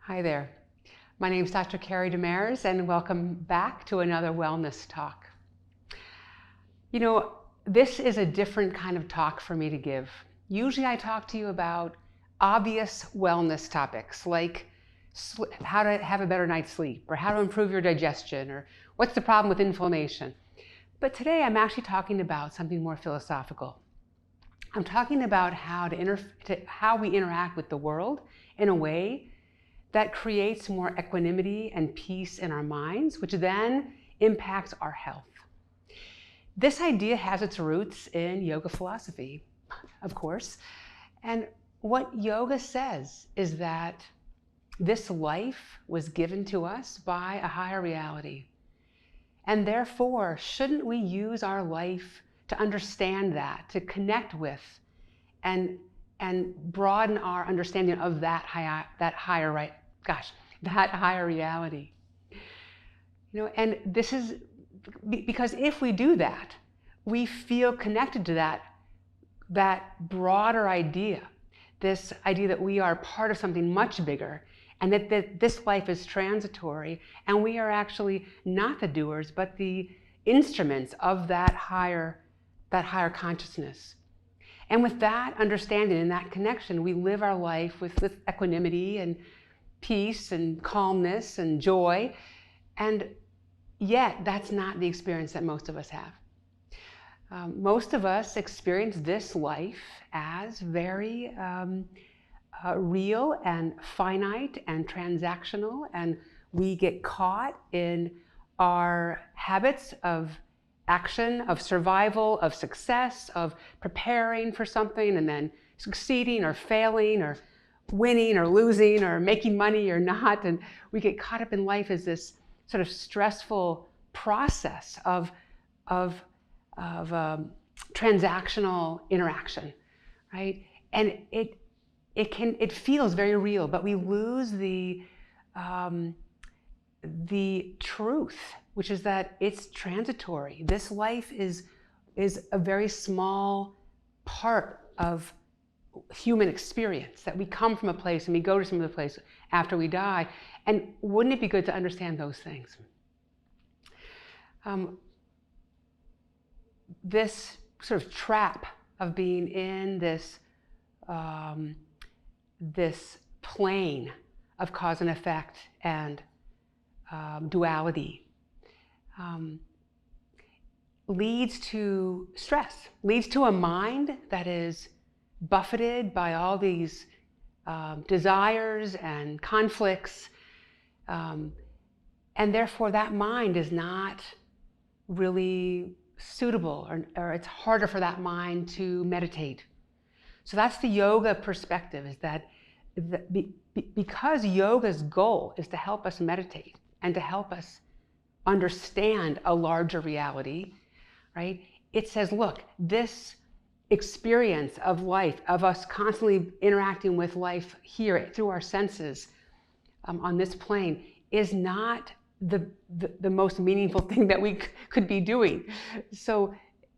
Hi there. My name is Dr. Carrie Demers, and welcome back to another wellness talk. You know, this is a different kind of talk for me to give. Usually I talk to you about obvious wellness topics like how to have a better night's sleep, or how to improve your digestion, or what's the problem with inflammation. But today I'm actually talking about something more philosophical. I'm talking about how we interact with the world in a way that creates more equanimity and peace in our minds, which then impacts our health. This idea has its roots in yoga philosophy, of course. And what yoga says is that this life was given to us by a higher reality. And therefore, shouldn't we use our life to understand that, to connect with, and broaden our understanding of that higher reality. You know, and this is because if we do that, we feel connected to that broader idea, this idea that we are part of something much bigger, and that this life is transitory, and we are actually not the doers, but the instruments of that higher consciousness. And with that understanding and that connection, we live our life with equanimity and peace and calmness and joy. And yet, that's not the experience that most of us have. Most of us experience this life as very real and finite and transactional, and we get caught in our habits of action, of survival, of success, of preparing for something and then succeeding or failing or winning or losing or making money or not. And we get caught up in life as this sort of stressful process of transactional interaction, right? And it feels very real, but we lose the truth, which is that it's transitory. This life is a very small part of human experience, that we come from a place and we go to some other place after we die. And wouldn't it be good to understand those things? This sort of trap of being in this plane of cause and effect and duality leads to stress, leads to a mind that is buffeted by all these desires and conflicts, and therefore that mind is not really suitable, or it's harder for that mind to meditate. So that's the yoga perspective, is that because yoga's goal is to help us meditate and to help us understand a larger reality, right? It says, look, this experience of life, of us constantly interacting with life here through our senses on this plane, is not the most meaningful thing that we could be doing. So,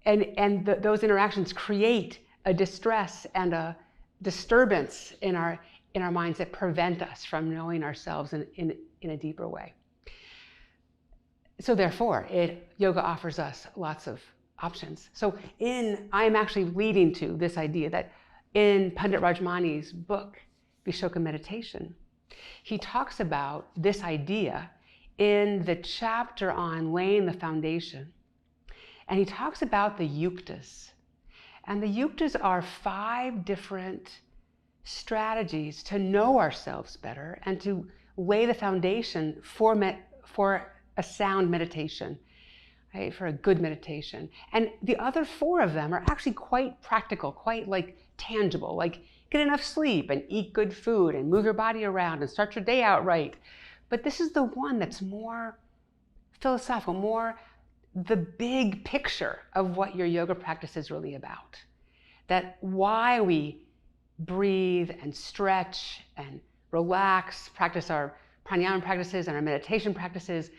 those interactions create a distress and a disturbance in our minds that prevent us from knowing ourselves in a deeper way. So therefore, yoga offers us lots of options. So I am actually leading to this idea that in Pandit Rajmani's book, Bishoka Meditation, he talks about this idea in the chapter on laying the foundation. And he talks about the yuktas. And the yuktas are 5 different strategies to know ourselves better and to lay the foundation for a sound meditation, right? For a good meditation. And the other 4 of them are actually quite practical, quite like tangible, like get enough sleep and eat good food and move your body around and start your day out right. But this is the one that's more philosophical, more the big picture of what your yoga practice is really about. That why we breathe and stretch and relax, practice our pranayama practices and our meditation practices,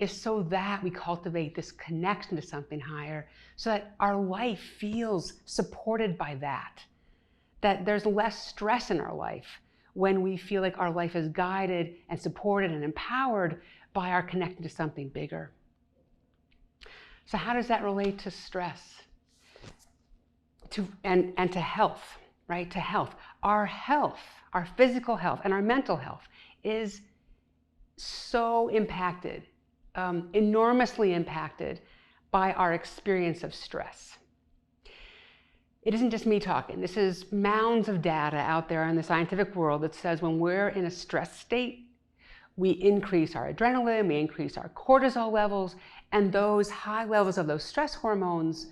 is so that we cultivate this connection to something higher, so that our life feels supported by that there's less stress in our life when we feel like our life is guided and supported and empowered by our connecting to something bigger. So how does that relate to stress? And to health, right? To health. Our physical health and our mental health is so impacted, enormously impacted by our experience of stress. It isn't just me talking. This is mounds of data out there in the scientific world that says when we're in a stress state, we increase our adrenaline, we increase our cortisol levels, and those high levels of those stress hormones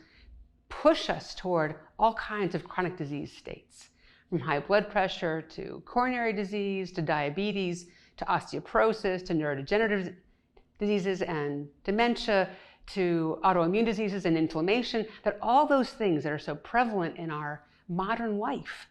push us toward all kinds of chronic disease states, from high blood pressure to coronary disease to diabetes to osteoporosis to neurodegenerative diseases and dementia to autoimmune diseases and inflammation, that all those things that are so prevalent in our modern life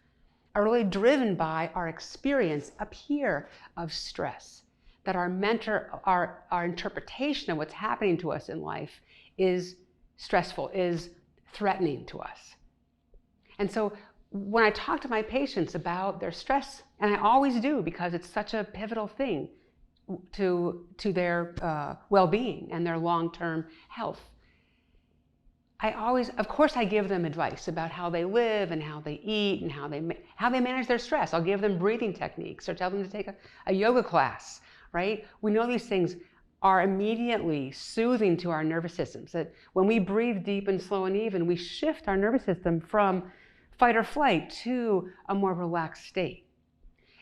are really driven by our experience up here of stress, that our interpretation of what's happening to us in life is stressful, is threatening to us. And so when I talk to my patients about their stress, and I always do because it's such a pivotal thing to their well-being and their long-term health, of course I give them advice about how they live and how they eat and how they manage their stress. I'll give them breathing techniques or tell them to take a yoga class, right? We know these things are immediately soothing to our nervous systems, that when we breathe deep and slow and even, we shift our nervous system from fight or flight to a more relaxed state.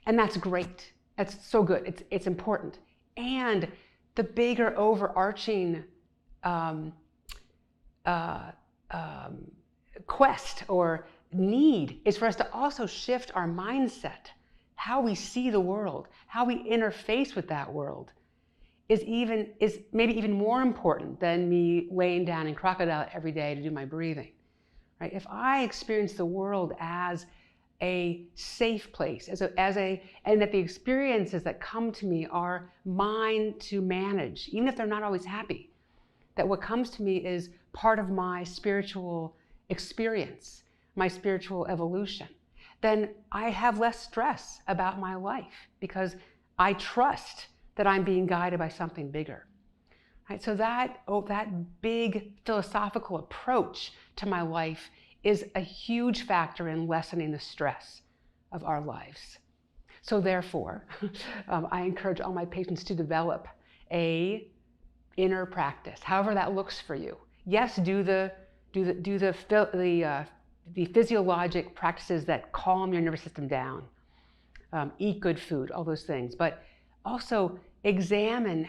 And that's great. That's so good. It's important. And the bigger overarching quest or need is for us to also shift our mindset, how we see the world, how we interface with that world is maybe even more important than me laying down in crocodile every day to do my breathing. Right? If I experience the world as a safe place, and that the experiences that come to me are mine to manage, even if they're not always happy, that what comes to me is part of my spiritual experience, my spiritual evolution, then I have less stress about my life because I trust that I'm being guided by something bigger. Right? So that big philosophical approach to my life is a huge factor in lessening the stress of our lives. So therefore, I encourage all my patients to develop a inner practice, however that looks for you. Yes, do the physiologic practices that calm your nervous system down, eat good food, all those things, but also examine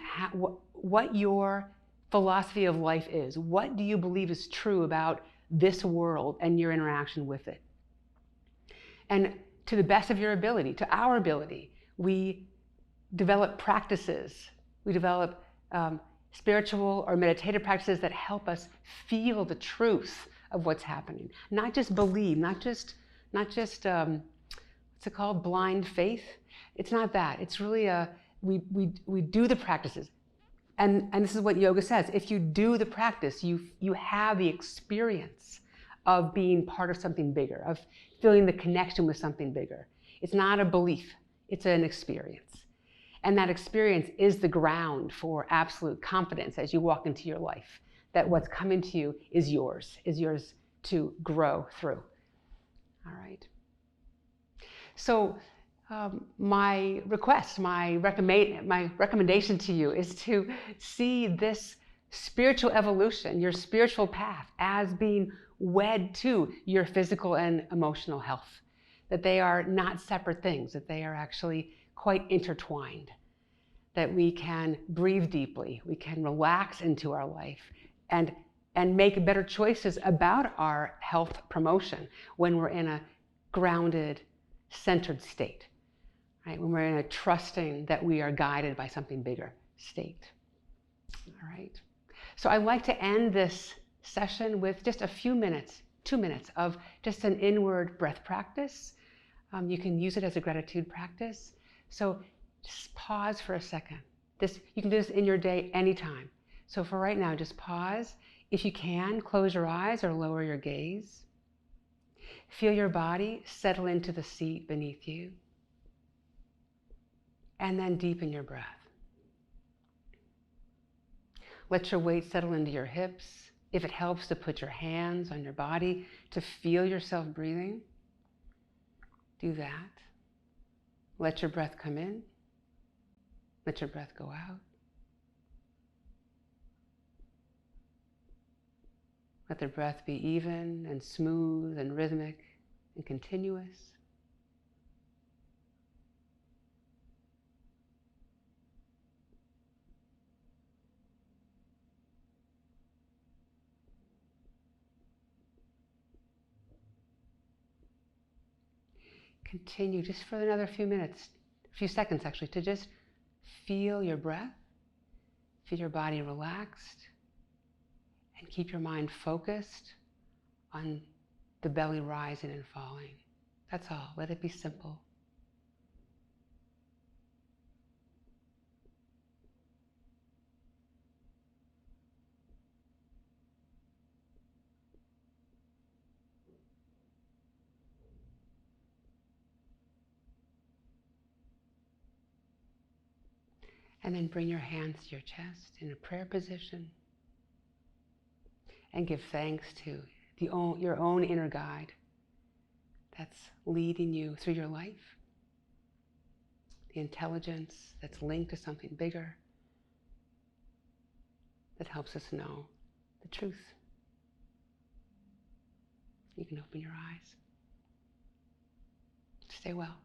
what your philosophy of life is. What do you believe is true about this world and your interaction with it? And to the best of your ability, to our ability, we develop practices. We develop spiritual or meditative practices that help us feel the truth of what's happening. Not just believe, not just what's it called, blind faith. It's not that. It's really we do the practices. And this is what yoga says. If you do the practice, you have the experience of being part of something bigger, of feeling the connection with something bigger. It's not a belief, it's an experience. And that experience is the ground for absolute confidence as you walk into your life, that what's coming to you is yours to grow through. All right. So my recommendation to you is to see this spiritual evolution, your spiritual path, as being wed to your physical and emotional health, that they are not separate things, that they are actually quite intertwined, that we can breathe deeply, we can relax into our life and make better choices about our health promotion when we're in a grounded, centered state. Right? When we're in a trusting that we are guided by something bigger state. All right. So I'd like to end this session with just a few minutes, 2 minutes of just an inward breath practice. You can use it as a gratitude practice. So just pause for a second. You can do this in your day anytime. So for right now, just pause. If you can, close your eyes or lower your gaze. Feel your body settle into the seat beneath you. And then deepen your breath. Let your weight settle into your hips. If it helps to put your hands on your body to feel yourself breathing, do that. Let your breath come in. Let your breath go out. Let the breath be even and smooth and rhythmic and continuous. Continue just for another few minutes, a few seconds actually, to just feel your breath, feel your body relaxed, and keep your mind focused on the belly rising and falling. That's all. Let it be simple. And then bring your hands to your chest in a prayer position and give thanks to your own inner guide that's leading you through your life, the intelligence that's linked to something bigger that helps us know the truth. You can open your eyes. Stay well.